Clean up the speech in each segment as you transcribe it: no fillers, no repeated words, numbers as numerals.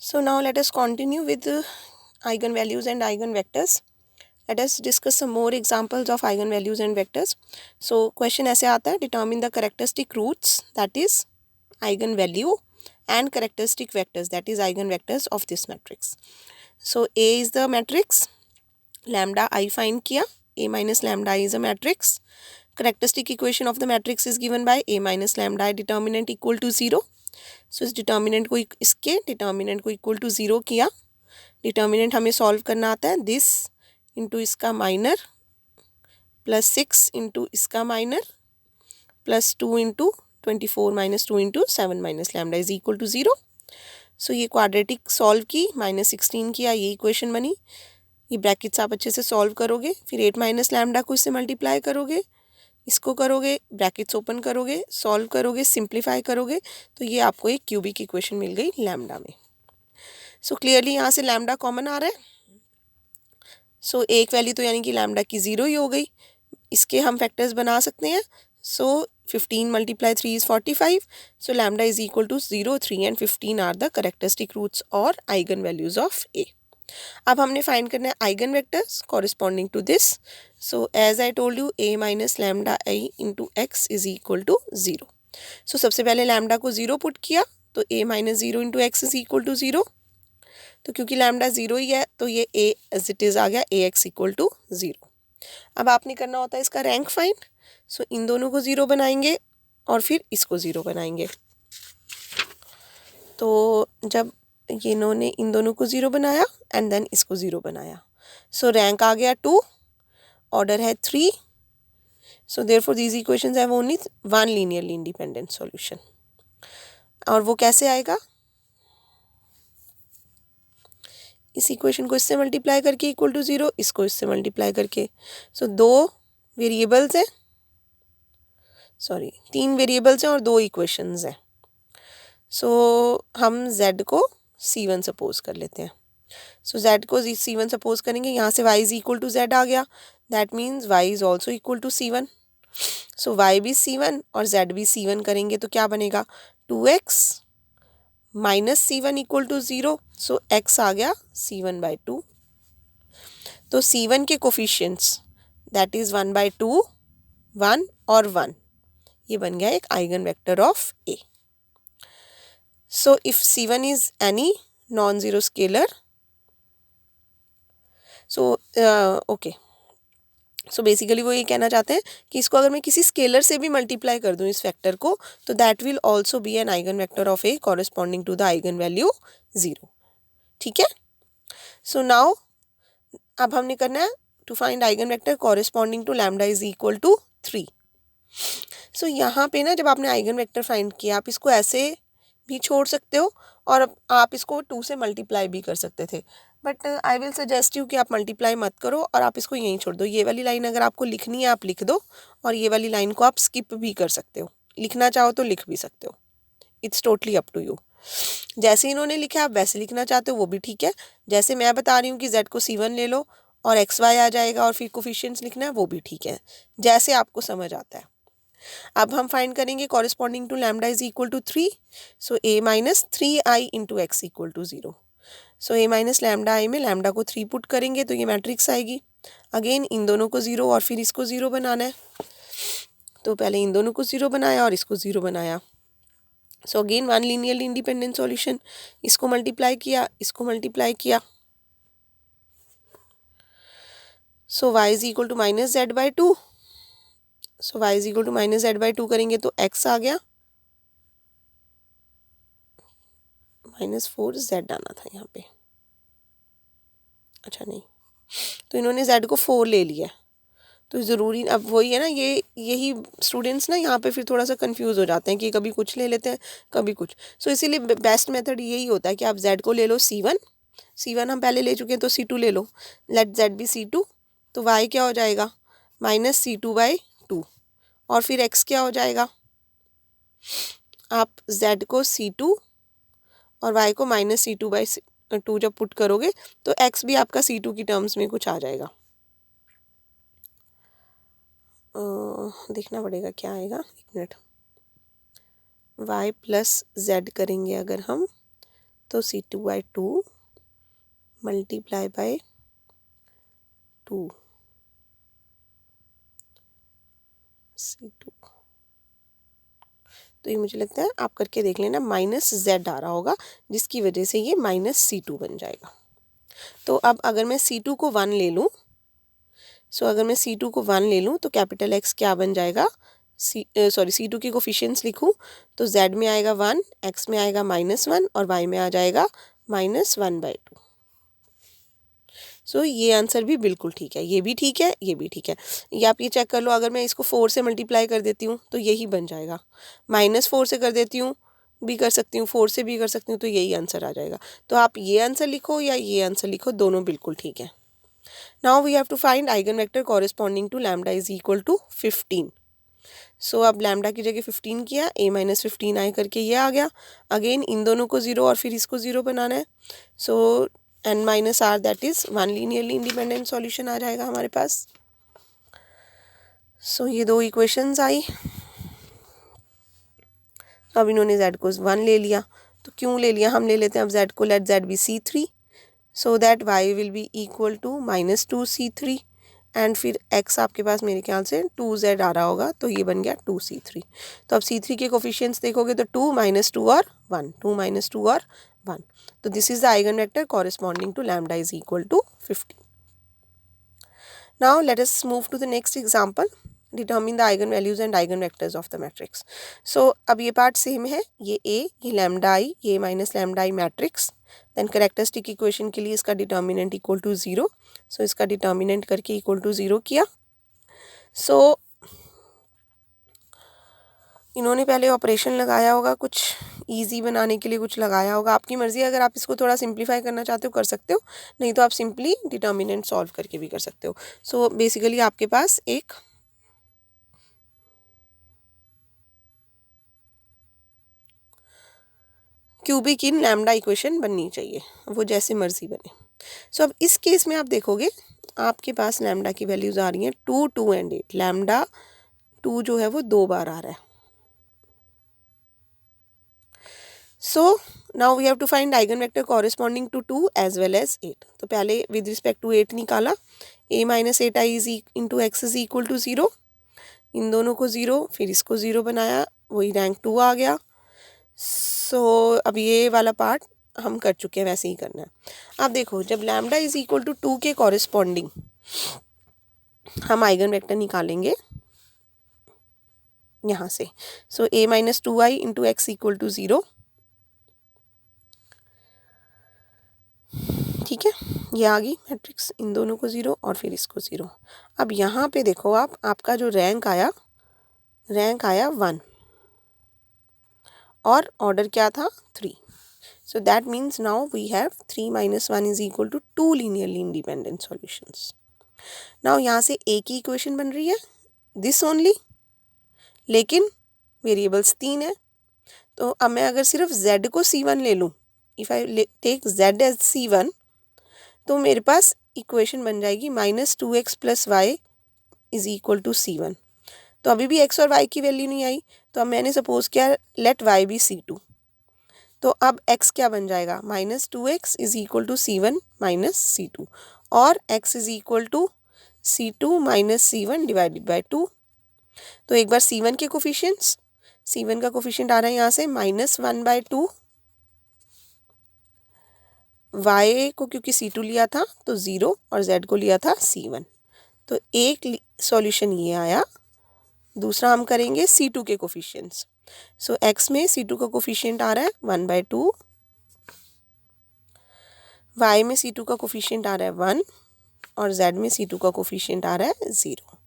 So now let us continue with the eigenvalues and eigenvectors. Let us discuss some more examples of eigenvalues and vectors. So question ऐसे आता है, determine the characteristic roots, that is eigenvalue, and characteristic vectors, that is eigenvectors of this matrix. So A is the matrix, lambda I find किया, A minus lambda I is a matrix. Characteristic equation of the matrix is given by A minus lambda I determinant equal to 0. सो इस determinant को इसके determinant को equal to 0 किया. Determinant हमें solve करना आता है दिस इंटू इसका माइनर प्लस 6 इंटू इसका minor plus 2 into 24 minus 2 into 7 minus lambda is equal to 0. So ये क्वाड्रेटिक सॉल्व की, माइनस 16 किया, ये इक्वेशन बनी. ये ब्रैकेट्स आप अच्छे से सॉल्व करोगे, फिर 8 माइनस लैम्डा को इससे मल्टीप्लाई करोगे, इसको करोगे, ब्रैकेट्स ओपन करोगे, सॉल्व करोगे, सिंप्लीफाई करोगे, तो ये आपको एक क्यूबिक इक्वेशन मिल गई लैम्डा में. सो क्लियरली यहाँ से लैम्डा कॉमन आ रहा है. सो एक वैल्यू तो यानी कि लैम्डा की 0 ही हो गई. इसके हम फैक्टर्स बना सकते हैं. So 15 multiply 3 is 45. So lambda is equal to 0, 3 and 15 are the characteristic roots और आइगन वैल्यूज ऑफ ए. अब हमने फाइंड करना है eigenvectors corresponding to this. So as I told you A minus lambda I into x is equal to 0. So सबसे पहले lambda को 0 put किया, तो A minus 0 into x is equal to 0. तो क्योंकि लैम्डा 0 ही है तो ये ए एज इट इज़ आ गया, ए एक्स इक्वल टू 0. अब आपने करना होता है इसका रैंक फाइंड. सो इन दोनों को 0 बनाएंगे और फिर इसको 0 बनाएंगे. तो जब ये इन्होंने इन दोनों को 0 बनाया एंड देन इसको 0 बनाया, सो रैंक आ गया 2, ऑर्डर है 3. So therefore these equations have only one linearly independent solution. और वो कैसे आएगा, इस इक्वेशन को इससे मल्टीप्लाई करके इक्वल टू 0, इसको इससे मल्टीप्लाई करके. सो दो वेरिएबल्स हैं, सॉरी 3 वेरिएबल्स हैं और 2 इक्वेशंस हैं. सो हम z को c1 सपोज कर लेते हैं. सो z को c1 सपोज करेंगे, यहाँ से y is equal to z आ गया. That means y is also equal to c1. So y भी c1 और z भी c1 करेंगे तो क्या बनेगा, 2x minus c1 equal to 0. So x आ गया c1 बाई 2. तो c1 के कोफिशिएंट्स दैट इज 1 बाई 2, 1 और 1, ये बन गया एक eigen vector of A. So if c1 is any non zero scalar, so okay, so basically वो ये कहना चाहते हैं कि इसको अगर मैं किसी स्केलर से भी मल्टीप्लाई कर दूं इस फैक्टर को, तो that will also be an eigen vector of a corresponding to the eigen value 0. ठीक है. सो नाउ अब हमने करना है to find eigen vector corresponding to lambda is equal to 3. So यहाँ पे ना जब आपने आइगन वेक्टर फाइंड किया, आप इसको ऐसे भी छोड़ सकते हो और आप इसको 2 से मल्टीप्लाई भी कर सकते थे, but I will suggest you कि आप मल्टीप्लाई मत करो और आप इसको यहीं छोड़ दो. ये वाली लाइन अगर आपको लिखनी है आप लिख दो, और ये वाली लाइन को आप स्किप भी कर सकते हो. लिखना चाहो तो लिख भी सकते हो, it's totally up to you. जैसे इन्होंने लिखा आप वैसे लिखना चाहते हो वो भी ठीक है. जैसे मैं बता रही हूँ कि z को c1 ले लो और xy आ जाएगा और फिर कोफिशिएंट्स लिखना है, वो भी ठीक है, जैसे आपको समझ आता है. अब हम फाइंड करेंगे corresponding to lambda is equal to 3. So a minus 3i into X equal to 0. So a minus lambda I में लैम्डा को 3 पुट करेंगे तो ये मैट्रिक्स आएगी. अगेन इन दोनों को 0 और फिर इसको 0 बनाना है. तो पहले इन दोनों को 0 बनाया और इसको 0 बनाया. So again one linearly independent solution. इसको मल्टीप्लाई किया, इसको मल्टीप्लाई किया. So y is equal to minus z by 2. So y is equal to minus z by 2 करेंगे तो x आ गया, -4z आना था यहाँ पे. अच्छा नहीं, तो इन्होंने z को 4 ले लिया. तो ज़रूरी अब वही है ना, ये यही स्टूडेंट्स ना यहाँ पे फिर थोड़ा सा कंफ्यूज हो जाते हैं कि कभी कुछ ले लेते हैं कभी कुछ. सो इसीलिए बेस्ट मेथड यही होता है कि आप z को ले लो c1 हम पहले ले चुके हैं तो c2 ले लो. लेट z भी c2. तो y क्या हो जाएगा, -c2 बाई 2. और फिर x क्या हो जाएगा, आप z को c2 और y को -c2 बाई 2 जब पुट करोगे तो x भी आपका c2 की टर्म्स में कुछ आ जाएगा. देखना पड़ेगा क्या आएगा, एक मिनट. y प्लस z करेंगे अगर हम तो C2 by 2 multiply by 2 C2, तो ये मुझे लगता है आप करके देख लेना, माइनस Z आ रहा होगा जिसकी वजह से ये माइनस C2 बन जाएगा। तो अब अगर मैं C2 को 1 ले लूँ, अगर मैं C2 को 1 ले लूँ तो कैपिटल X क्या बन जाएगा, C2 की कोफिशिएंट्स लिखूँ तो Z में आएगा 1, X में आएगा -1 और Y में आ जाएगा -1/2। ये आंसर भी बिल्कुल ठीक है, ये भी ठीक है, ये भी ठीक है। ये आप ये चेक कर लो, अगर मैं इसको 4 से मल्टीप्लाई कर देती हूँ तो यही बन जाएगा, -4 से कर देती हूँ भी कर सकती हूँ, 4 से भी कर सकती हूँ, तो यही आंसर आ जाएगा। तो आप ये आंसर लिखो या ये आंसर लिखो, दोनों बिल्कुल ठीक है। Now we have to find eigen vector corresponding to lambda is equal to 15। अब लैम्डा की जगह 15 किया, a-15 i करके ये आ गया। अगेन इन दोनों को 0 और फिर इसको 0 बनाना है। n minus r that is 1 linearly independent solution आ जाएगा हमारे पास। ये दो इक्वेशंस आई। अब इन्होंने z को 1 ले लिया, तो क्यों ले लिया, हम ले लेते हैं अब z को, let z be C3 so that y will be equal to -2C3 and फिर x आपके पास मेरे ख्याल से 2z आ रहा होगा, तो ये बन गया 2C3। तो अब C3 के कोफिशिएंट्स देखोगे तो 2 -2 और 1, 2 -2 और 1। तो this is the eigen vector corresponding to lambda is equal to 15। Now let us move to the next example, determine the eigen values and eigen vectors of the matrix. अब ये part same है, ये a, ये lambda i, ये minus lambda i matrix. Then characteristic equation के लिए इसका determinant equal to 0, इसका डिटर्मिनेंट करके इक्वल टू 0 किया। इन्होंने पहले ऑपरेशन लगाया होगा, कुछ इजी बनाने के लिए कुछ लगाया होगा, आपकी मर्ज़ी, अगर आप इसको थोड़ा सिंप्लीफाई करना चाहते हो कर सकते हो, नहीं तो आप सिंपली डिटर्मिनेंट सॉल्व करके भी कर सकते हो। बेसिकली आपके पास एक क्यूबिक इन लैम्डा इक्वेशन बननी चाहिए, वो जैसे मर्जी बने। अब इस केस में आप देखोगे आपके पास लैम्डा की वैल्यूज आ रही हैं 2, 2 एंड 8। लैम्डा 2 जो है वो 2 बार आ रहा है। Now we have to find eigen vector corresponding to 2 as well as 8। तो पहले विद रिस्पेक्ट टू 8 निकाला, a-8i is into x is equal to 0, इन दोनों को 0, फिर इसको 0 बनाया, वही रैंक 2 आ गया। अब ये वाला पार्ट हम कर चुके हैं, वैसे ही करना है। अब देखो, जब लैम्डा इज इक्वल टू 2 के कॉरेस्पॉन्डिंग हम आइगन वेक्टर निकालेंगे यहाँ से। a-2i into X equal to 0, ठीक है, ये आ गई मैट्रिक्स, इन दोनों को 0 और फिर इसको 0। अब यहाँ पे देखो आपका जो रैंक आया 1 और ऑर्डर क्या था 3। So that means now we have 3 minus 1 is equal to 2 linearly independent solutions. Now यहाँ से a की इक्वेशन बन रही है this only, लेकिन वेरिएबल्स 3 है। तो अब मैं अगर सिर्फ z को C1 ले लूँ, if I take z as C1, तो मेरे पास इक्वेशन बन जाएगी -2x plus y is equal to C1। तो अभी भी x और y की वैल्यू नहीं आई, तो अब मैंने सपोज किया लेट y बी C2। तो अब x क्या बन जाएगा, -2x is equal to C1 minus C2, और x is equal to C2 minus C1 divided by 2। तो एक बार C1 के कोफिशिएंट्स, C1 का कोफिशिएंट आ रहा है यहाँ से -1/2, y को क्योंकि C2 लिया था तो 0 और z को लिया था C1। तो एक सॉल्यूशन ये आया। दूसरा हम करेंगे C2 के कोफिशिएंट्स। x में C2 का कोफिशिएंट आ रहा है 1/2, y में C2 का कोफिशिएंट आ रहा है 1 और z में C2 का कोफिशिएंट आ रहा है 0।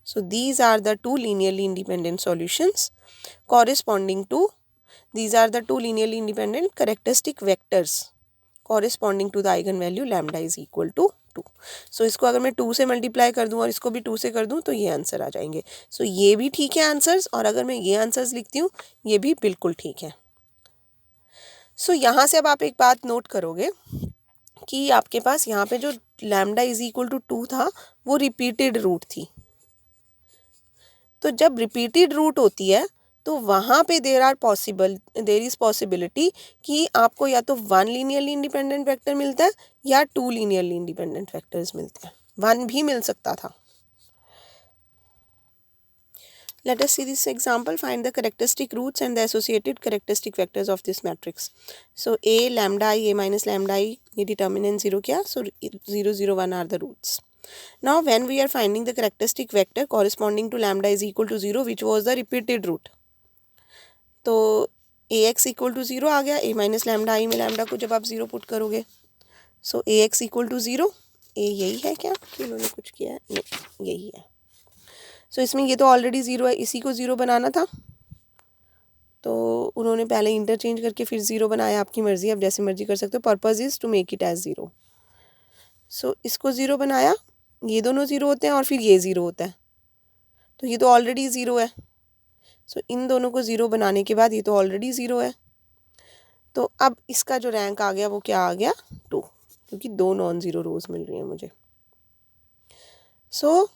So these are the two linearly independent solutions corresponding to, these are the two linearly independent characteristic vectors corresponding to the eigenvalue lambda is equal to 2. So इसको अगर मैं 2 से मल्टीप्लाई कर दूं और इसको भी 2 से कर दूं तो ये आंसर आ जाएंगे। So ये भी ठीक है आंसर्स, और अगर मैं ये आंसर्स लिखती हूँ ये भी बिल्कुल ठीक है। So यहाँ से अब आप एक बात नोट करोगे कि आपके पास यहाँ पे जो लैम्डा इज इक्वल टू 2 था वो रिपीटेड रूट थी। तो जब रिपीटेड रूट होती है तो वहाँ पे देर इज़ पॉसिबिलिटी कि आपको या तो 1 लीनियरली इंडिपेंडेंट वेक्टर मिलता है या 2 लीनियरली इंडिपेंडेंट वेक्टर्स मिलते हैं, 1 भी मिल सकता था. Let us see this example. Find the characteristic roots and the associated characteristic vectors of this matrix. So a lambda I, a minus lambda I, ये determinant 0 क्या? So 0 0 1 are the roots. Now when we are finding the characteristic vector corresponding to lambda is equal to 0, which was the repeated root, तो ax equal to 0 आ गया. a minus lambda I में lambda को जब आप 0 put करोगे, so ax equal to 0. a यही है क्या कि उन्होंने कुछ किया है? नहीं, यही है. सो इसमें ये तो ऑलरेडी 0 है, इसी को 0 बनाना था, तो उन्होंने पहले इंटरचेंज करके फिर 0 बनाया. आपकी मर्ज़ी, आप जैसे मर्जी कर सकते हो. Purpose is to make it as 0. So इसको 0 बनाया, ये दोनों 0 होते हैं और फिर ये 0 होता है, तो ये तो ऑलरेडी 0 है. सो इन दोनों को 0 बनाने के बाद ये तो ऑलरेडी 0 है, तो अब इसका जो रैंक आ गया वो क्या आ गया? 2, क्योंकि 2 नॉन ज़ीरो रोज मिल रही हैं मुझे. So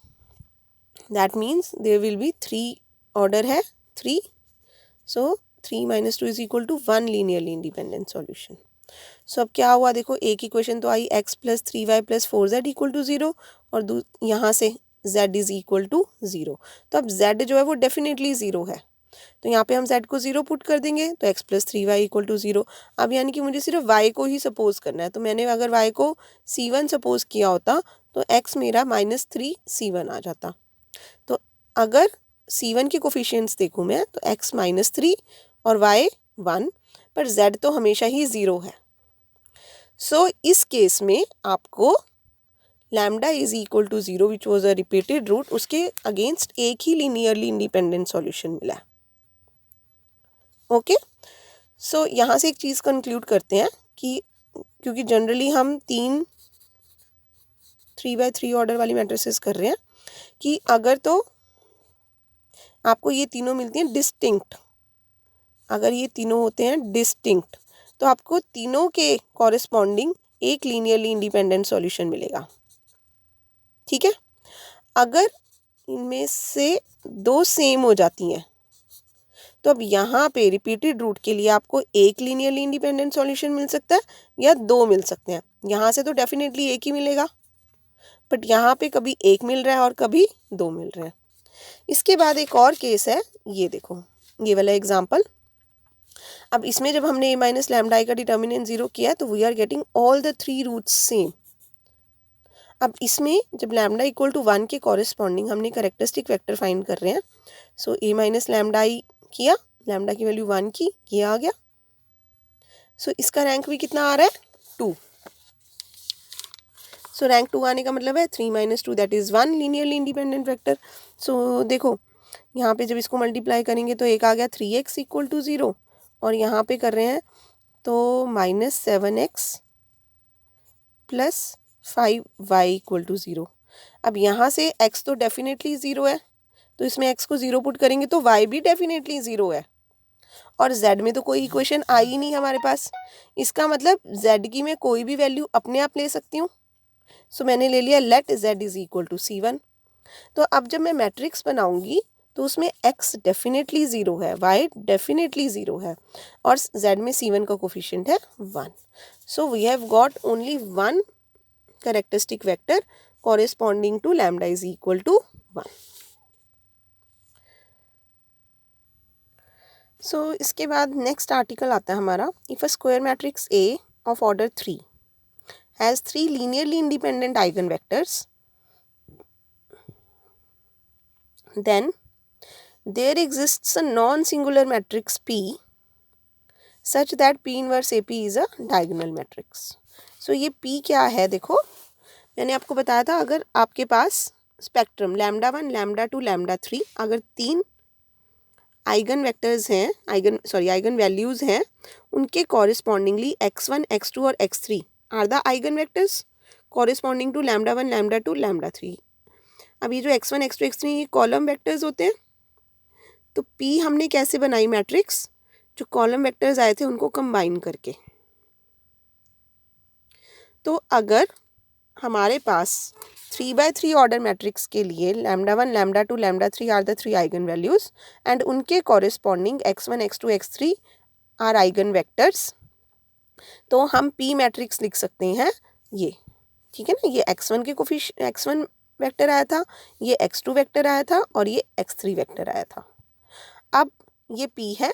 that means there will be 3 order है 3. सो 3 minus 2 is equal to 1 linearly independent solution. सो अब क्या हुआ देखो, एक इक्वेशन तो I x plus 3y plus 4z equal to 0 और यहाँ से z इज इक्वल टू 0. तो अब z जो है वो डेफिनेटली 0 है, तो यहाँ पे हम z को 0 पुट कर देंगे तो x plus 3y equal to 0. अब यानी कि मुझे सिर्फ y को ही सपोज करना है, तो मैंने अगर y को c1 सपोज किया होता तो x मेरा -3c1 आ जाता. तो अगर c1 के कोफिशिएंट्स देखूँ मैं तो x -3 और y 1, पर z तो हमेशा ही 0 है. सो इस केस में आपको lambda is equal to 0 which was a repeated root, उसके अगेंस्ट एक ही लीनियरली इंडिपेंडेंट सॉल्यूशन मिला है. ओके, सो यहाँ से एक चीज़ कंक्लूड करते हैं कि क्योंकि जनरली हम 3x3 ऑर्डर वाली मैट्रिसेस कर रहे हैं, कि अगर तो आपको ये तीनों मिलती हैं डिस्टिंक्ट, अगर ये तीनों होते हैं डिस्टिंक्ट तो आपको तीनों के कॉरेस्पॉन्डिंग एक लीनियरली इंडिपेंडेंट सॉल्यूशन मिलेगा. ठीक है, अगर इनमें से 2 सेम हो जाती हैं तो अब यहाँ पे रिपीटेड रूट के लिए आपको एक लीनियरली इंडिपेंडेंट सॉल्यूशन मिल सकता है या 2 मिल सकते हैं. यहाँ से तो डेफिनेटली एक ही मिलेगा, बट यहाँ पे कभी एक मिल रहा है और कभी 2 मिल रहे हैं. इसके बाद एक और केस है, ये देखो ये वाला एग्जाम्पल. अब इसमें जब हमने a माइनस लैम्डा आई का डिटर्मिनेंट 0 किया तो we are getting all the 3 roots same. अब इसमें जब लैम्डा इक्वल टू 1 के कॉरेस्पॉन्डिंग हमने करेक्टरिस्टिक वेक्टर फाइंड कर रहे हैं. सो a माइनस लैम्डा आई किया, लैम्डा की वैल्यू 1 की, ये आ गया. सो इसका रैंक भी कितना आ रहा है? 2. सो रैंक 2 आने का मतलब है 3 minus 2 that is 1 linearly independent vector. So देखो यहाँ पे जब इसको मल्टीप्लाई करेंगे तो एक आ गया 3x इक्वल टू 0 और यहाँ पे कर रहे हैं तो -7x plus 5y equal to 0. अब यहाँ से x तो डेफिनेटली 0 है, तो इसमें x को 0 पुट करेंगे तो y भी डेफिनेटली 0 है, और z में तो कोई इक्वेशन आई ही नहीं हमारे पास. इसका मतलब z की मैं कोई भी वैल्यू अपने आप ले सकती हूँ. सो मैंने ले लिया let z is equal to c1. तो अब जब मैं मैट्रिक्स बनाऊंगी तो उसमें x डेफिनेटली 0 है, y डेफिनेटली 0 है और z में c1 का कोफिशिएंट है 1. So we have got only 1 characteristic vector corresponding to lambda is equal to 1. So इसके बाद नेक्स्ट आर्टिकल आता है हमारा, if a square matrix A of order 3 has 3 linearly independent eigen vectors, then there exists a non-singular matrix P such that P inverse AP is a diagonal matrix. So ये P क्या है? देखो मैंने आपको बताया था, अगर आपके पास स्पेक्ट्रम लैम्डा 1 लैम्डा 2 लैम्डा 3, अगर 3 आइगन वेक्टर्स हैं, आइगन वैल्यूज हैं, उनके कॉरेस्पॉन्डिंगली x1 x2 और x3 are the eigen vectors corresponding to lambda 1 lambda 2 lambda 3. अब ये जो x1 x2 x3 ये कॉलम वेक्टर्स होते हैं, तो P हमने कैसे बनाई मैट्रिक्स? जो कॉलम वेक्टर्स आए थे उनको कंबाइन करके. तो अगर हमारे पास 3x3 ऑर्डर मैट्रिक्स के लिए λ1, λ2, λ3 are the 3 eigen values and उनके corresponding x1, x2, x3 are eigenvectors, तो हम P मैट्रिक्स लिख सकते हैं ये, ठीक है ना। ये x1 के x1 वेक्टर आया था, ये x2 वेक्टर आया था और ये x3 वेक्टर आया था। अब ये P है,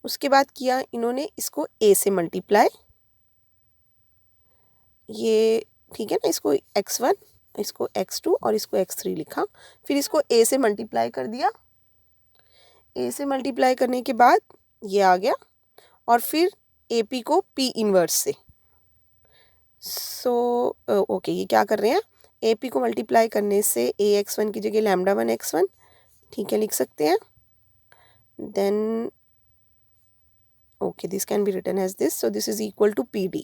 उसके बाद किया इन्होंने इसको A से मल्टीप्लाई, ये ठीक है ना, इसको x1, इसको x2 और इसको x3 लिखा, फिर इसको A से मल्टीप्लाई कर दिया, A से मल्टीप्लाई करने के बाद ये आ गया और फिर AP को P इनवर्स से, ओके ये क्या कर रहे हैं, AP को मल्टीप्लाई करने से AX1 की जगह λ1 x1, ठीक है लिख सकते हैं। Then okay this can be written as this, so this is equal to PD।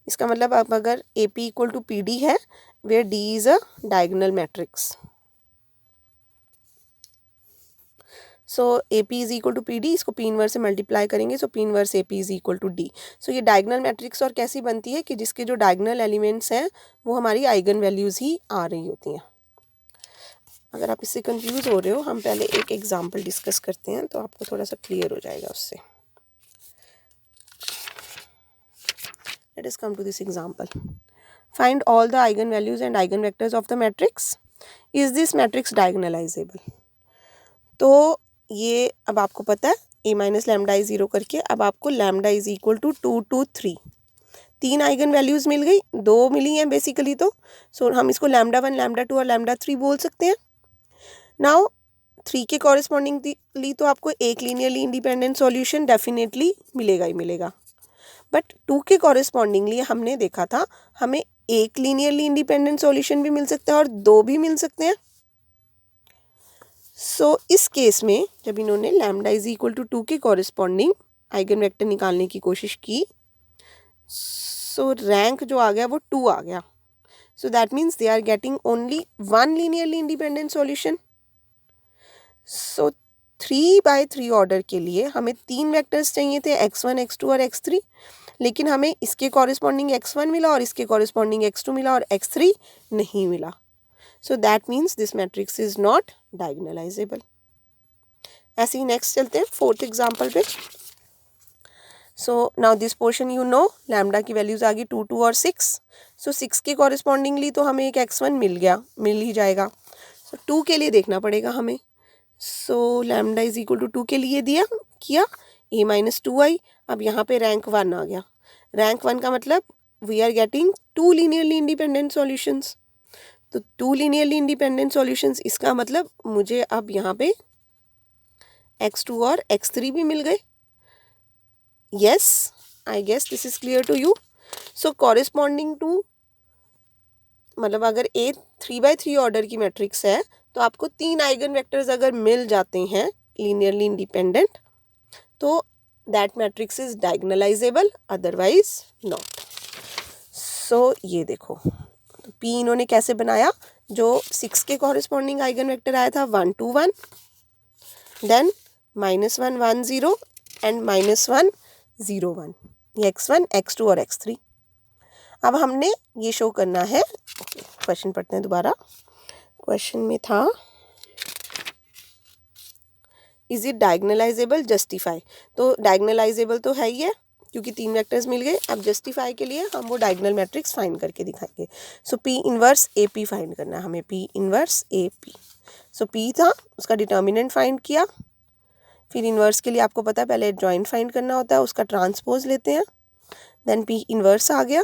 इसका मतलब अब अगर AP इक्वल टू PD है where D is a diagonal matrix, so AP is equal to PD, इसको P इनवर्स से multiply करेंगे, so P inverse AP is equal to D। So ये diagonal matrix और कैसी बनती है कि जिसके जो डायगोनल एलिमेंट्स हैं वो हमारी आइगन वैल्यूज़ ही आ रही होती हैं। अगर आप इससे कंफ्यूज हो रहे हो, हम पहले एक एग्जांपल डिस्कस करते हैं तो आपको थोड़ा सा क्लियर हो जाएगा उससे। Let us come to this example. Find all the eigenvalues and eigenvectors of the matrix. Is this matrix diagonalizable? तो ये अब आपको पता है A माइनस लैम्डा इज 0 करके, अब आपको lambda is equal to 2 2 3, 3 eigenvalues मिल गई, 2 मिली हैं बेसिकली, तो सो हम इसको λ1, λ2 और λ3 बोल सकते हैं। नाउ 3 के कॉरेस्पॉन्डिंगली तो आपको एक लीनियरली इंडिपेंडेंट सॉल्यूशन डेफिनेटली मिलेगा ही मिलेगा, बट 2 के कॉरेस्पॉन्डिंगली हमने देखा था हमें एक लीनियरली इंडिपेंडेंट सॉल्यूशन भी मिल सकता है और 2 भी मिल सकते हैं। सो इस केस में जब इन्होंने लैम्डा इज इक्वल टू 2 के कॉरेस्पॉन्डिंग आइगन वेक्टर निकालने की कोशिश की, सो रैंक जो आ गया वो 2 आ गया, so that means they are getting only 1 linearly independent solution. So 3x3 order के लिए हमें 3 वेक्टर्स चाहिए थे x1, x2 और x3, लेकिन हमें इसके कॉरेस्पॉन्डिंग x1 मिला और इसके कॉरेस्पॉन्डिंग x2 मिला और x3 नहीं मिला, सो that means this matrix is not diagonalisable. ऐसे ही नेक्स्ट चलते हैं 4th एग्जाम्पल पे। So now this portion you know, lambda की वैल्यूज आ गई 2 2 और 6, सो 6 के कॉरेस्पॉन्डिंगली तो हमें एक x1 मिल गया, मिल ही जाएगा। सो 2 के लिए देखना पड़ेगा हमें, so lambda is equal to 2 के लिए दिया किया A माइनस 2i, अब यहाँ पे रैंक 1 आ गया, रैंक 1 का मतलब we are getting 2 linearly independent solutions, तो 2 लीनियरली इंडिपेंडेंट सॉल्यूशंस, इसका मतलब मुझे अब यहाँ पे x2 और x3 भी मिल गए। Yes I guess this is clear to you. So corresponding to, मतलब अगर A 3x3 ऑर्डर की मैट्रिक्स है तो आपको 3 आइगन वेक्टर्स अगर मिल जाते हैं लीनियरली इंडिपेंडेंट तो that matrix is diagonalizable, otherwise not. So ये देखो तो P इन्होंने कैसे बनाया, जो 6 के कॉरेस्पॉन्डिंग आइगन वेक्टर आया था 1 2 1, देन -1 1 0 एंड -1 0 1, ये x1, x2 और x3। अब हमने ये शो करना है, क्वेश्चन पढ़ते हैं दोबारा। क्वेश्चन में था इज इट डायगोनलाइजेबल, जस्टिफाई, तो डायगोनलाइजेबल तो है ही है क्योंकि 3 वेक्टर्स मिल गए। अब जस्टिफाई के लिए हम वो डायगोनल मैट्रिक्स फाइंड करके दिखाएंगे। सो P इनवर्स AP फाइंड करना है हमें, P इनवर्स AP। सो P था, उसका डिटर्मिनेंट फाइंड किया, फिर इनवर्स के लिए आपको पता है पहले जॉइंट फाइंड करना होता है, उसका ट्रांसपोज लेते हैं, देन P इनवर्स आ गया,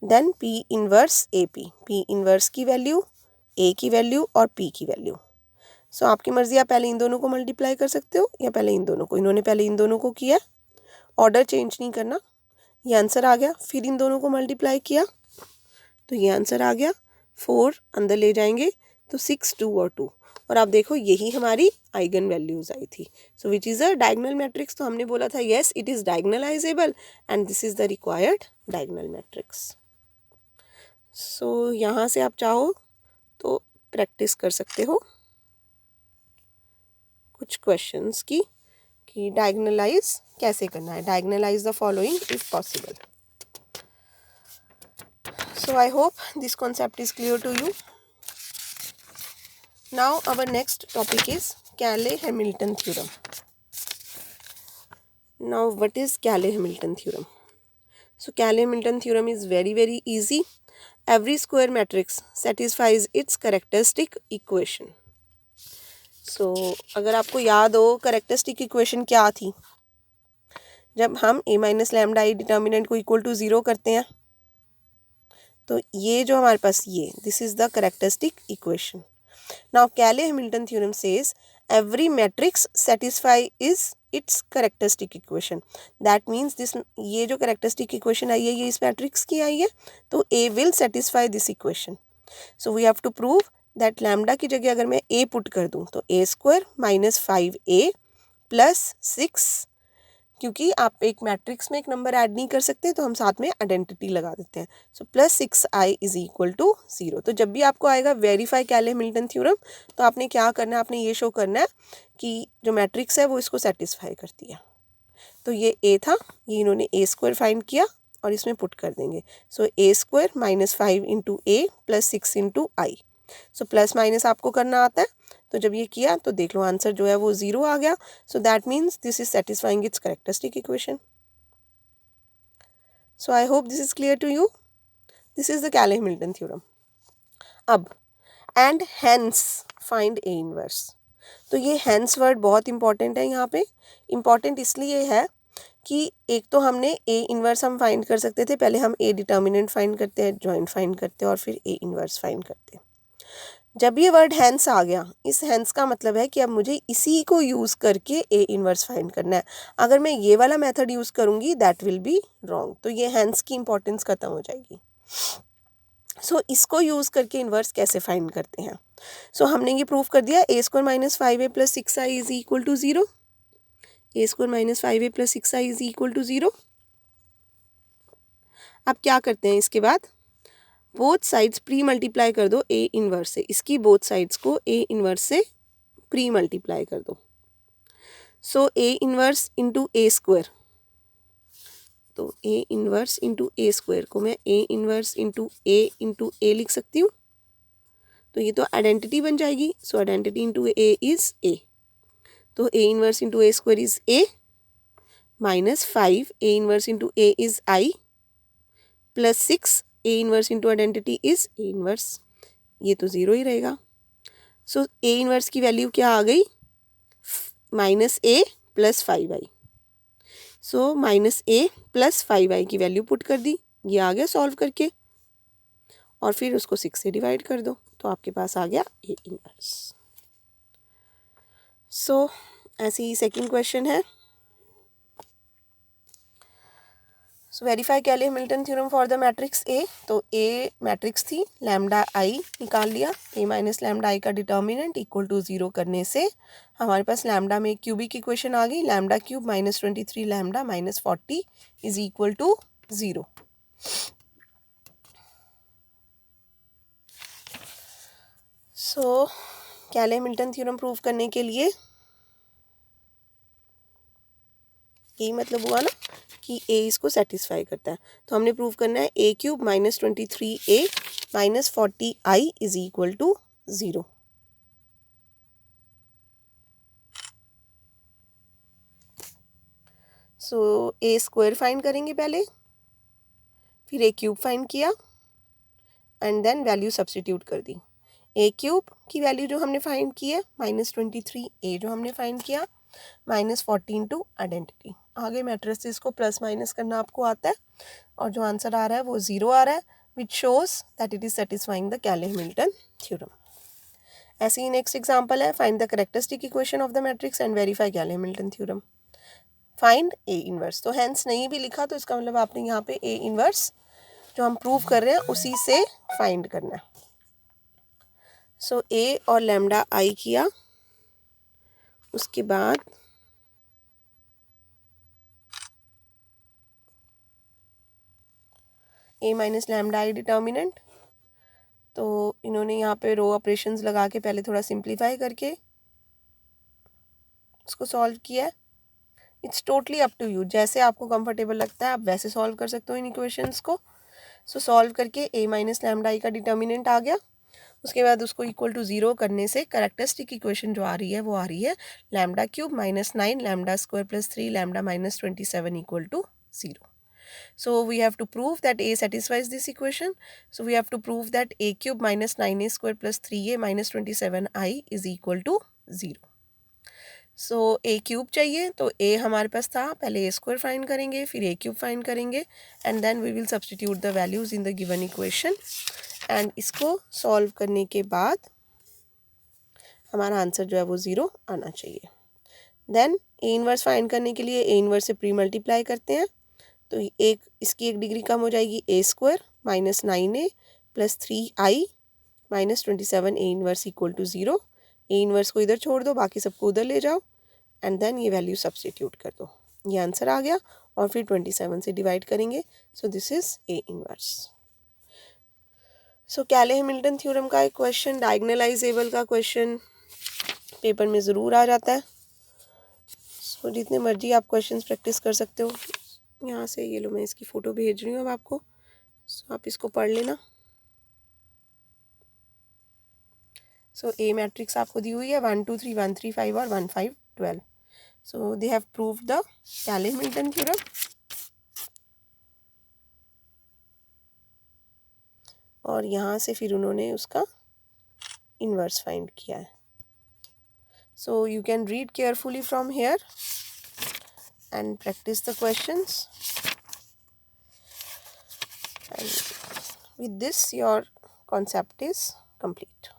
then P inverse AP, P inverse की वैल्यू, A की वैल्यू और P की वैल्यू। सो आपकी मर्जी, आप पहले इन दोनों को मल्टीप्लाई कर सकते हो या पहले इन दोनों को, इन्होंने पहले इन दोनों को किया, ऑर्डर चेंज नहीं करना, ये आंसर आ गया, फिर इन दोनों को मल्टीप्लाई किया तो ये आंसर आ गया, 4 अंदर ले जाएंगे तो 6 2 और 2, और आप देखो यही हमारी आइगन वैल्यूज आई थी। So which is a diagonal matrix, तो हमने बोला था yes it is diagonalizable and this is the required diagonal matrix. So यहाँ से आप चाहो तो प्रैक्टिस कर सकते हो कुछ क्वेश्चंस की कि डायगोनलाइज कैसे करना है, diagonalize the following if possible. So I hope this concept is clear to you. Now our next topic is Cayley-Hamilton theorem. Now what is Cayley-Hamilton theorem? So Cayley-Hamilton theorem is very easy. Every square matrix satisfies its characteristic equation. So अगर आपको याद हो characteristic equation क्या थी, जब हम a minus lambda I determinant को equal to 0 करते हैं तो ये जो हमारे पास ये this is the characteristic equation. Now Cayley-Hamilton theorem says every matrix satisfy is its characteristic equation. That means this ये जो characteristic equation आई है ये इस matrix की आई है तो A will satisfy this equation. So we have to prove that lambda की जगह अगर मैं A पुट कर दूँ तो a square minus 5a plus 6, क्योंकि आप एक मैट्रिक्स में एक नंबर ऐड नहीं कर सकते तो हम साथ में आइडेंटिटी लगा देते हैं. So plus 6i is equal to 0. तो जब भी आपको आएगा वेरीफाई Cayley-Hamilton थ्योरम तो आपने क्या करना है, आपने ये शो करना है कि जो मैट्रिक्स है वो इसको सेटिस्फाई करती है. तो ये a था, ये इन्होंने a स्क्वायर फाइंड किया और इसमें पुट कर देंगे. सो a square minus 5 into a plus 6 into I. So plus minus आपको करना आता है तो जब ये किया तो देख लो आंसर जो है वो 0 आ गया. So that means this is satisfying its characteristic equation. So I hope this is clear to you. This is the Cayley-Hamilton theorem. अब and hence find A inverse. तो ये हेंस वर्ड बहुत इंपॉर्टेंट है. यहाँ पे इंपॉर्टेंट इसलिए है कि एक तो हमने ए इनवर्स हम फाइंड कर सकते थे, पहले हम ए डिटर्मिनेंट फाइंड करते हैं, जॉइंट फाइंड करते हैं और फिर ए इनवर्स फाइंड करते हैं. जब ये वर्ड हैंस आ गया, इस हैंस का मतलब है कि अब मुझे इसी को यूज़ करके ए इनवर्स फाइंड करना है. अगर मैं ये वाला मेथड यूज़ करूँगी दैट विल बी रॉन्ग. तो ये हैंस की इंपॉर्टेंस ख़त्म हो जाएगी. सो इसको यूज़ करके इनवर्स कैसे फाइंड करते हैं. सो हमने ये प्रूव कर दिया a square minus 5a plus 6i is equal to 0. a square minus 5a plus 6i is equal to 0. अब क्या करते हैं, इसके बाद बोथ साइड्स प्री मल्टीप्लाई कर दो ए इनवर्स से. इसकी बोथ साइड्स को ए इनवर्स से प्री मल्टीप्लाई कर दो. So A inverse into A square, तो A inverse into A square को मैं ए इनवर्स इंटू ए लिख सकती हूँ. तो ये तो आइडेंटिटी बन जाएगी. So identity into A is A. तो A inverse into A square is A minus 5 A inverse into A is I plus 6 A inverse into identity is A inverse. ये तो 0 ही रहेगा. सो ए इनवर्स की value क्या आ गई, minus ए plus 5i. So minus ए plus 5i की value put कर दी, ये आ गया सॉल्व करके, और फिर उसको 6 से डिवाइड कर दो तो आपके पास आ गया ए इनवर्स. सो ऐसे ही सेकंड क्वेश्चन है. So verify Cayley-Hamilton theorem for the matrix A. तो ए मैट्रिक्स थी, लैम्डा आई निकाल लिया. ए माइनस लैम्डा आई का डिटर्मिनेंट इक्वल टू 0 करने से हमारे पास लैम्डा में क्यूबिक इक्वेशन आ गई. Lambda cube minus 23 lambda minus 40 is equal to 0. So Cayley-Hamilton theorem prove करने के लिए यही मतलब हुआ ना कि ए इसको सेटिस्फाई करता है. तो हमने प्रूव करना है A cube minus 23a minus 40i is equal to 0. So A square find करेंगे पहले, फिर ए क्यूब फाइंड किया एंड देन वैल्यू सब्स्टिट्यूट कर दी. ए क्यूब की वैल्यू जो हमने फाइंड की है माइनस 23a जो हमने फाइंड किया माइनस 40 इंटू आइडेंटिटी. आगे मैट्रिसेस को प्लस माइनस करना आपको आता है और जो आंसर आ रहा है वो 0 आ रहा है, which shows that it is satisfying the Cayley-Hamilton theorem. ऐसे ही नेक्स्ट एग्जांपल है, find the characteristic equation of the matrix and verify Cayley-Hamilton theorem. Find A inverse. तो हेंस नहीं भी लिखा तो इसका मतलब आपने यहाँ पे ए इनवर्स जो हम प्रूव कर रहे हैं उसी से फाइंड करना है. सो ए और लैम्डा आई किया, उसके बाद ए माइनस लैम्डा आई डिटर्मिनेंट. तो इन्होंने यहाँ पे रो ऑपरेशंस लगा के पहले थोड़ा सिंप्लीफाई करके उसको सॉल्व किया है. It's totally up to you, जैसे आपको कंफर्टेबल लगता है आप वैसे सॉल्व कर सकते हो इन इक्वेशंस को. सो सॉल्व करके a माइनस लैम्डा आई का डिटर्मिनेंट आ गया। उसके बाद उसको इक्वल टू 0 करने से कैरेक्टरिस्टिक इक्वेशन जो आ रही है वो आ रही है lambda cube minus 9 lambda square plus 3 lambda minus 27 equal to 0. So we have to prove that a satisfies this equation. So we have to prove that a cube minus 9a square plus 3a minus 27i is equal to 0. So A cube चाहिए तो ए हमारे पास था, पहले ए square find करेंगे, फिर A cube find करेंगे and then we will substitute the values in the given equation and इसको solve करने के बाद हमारा आंसर जो है वो 0 आना चाहिए। देन ए इनवर्स फाइंड करने के लिए ए इनवर्स से प्री मल्टीप्लाई करते हैं तो इसकी एक डिग्री कम हो जाएगी, A square minus 9a plus 3i minus 27 A inverse equal to 0। A inverse को इधर छोड़ दो, बाकी सबको उधर ले जाओ एंड देन ये वैल्यू सब्स्टिट्यूट कर दो, ये आंसर आ गया और फिर 27 से डिवाइड करेंगे। So this is A inverse. So Cayley Hamilton theorem का एक क्वेश्चन, डायगोनलाइजेबल का क्वेश्चन पेपर में ज़रूर आ जाता है। सो जितने मर्जी आप क्वेश्चंस प्रैक्टिस कर सकते हो। यहाँ से ये लो, मैं इसकी फ़ोटो भेज रही हूँ अब आपको, सो आप इसको पढ़ लेना। सो ए मैट्रिक्स आपको दी हुई है 1 2 3 1 3 5 और 1 5 12। So they have proved the Cayley Hamilton theorem और यहाँ से फिर उन्होंने उसका इन्वर्स फाइंड किया है। So you can read carefully from here and practice the questions, and with this your concept is complete.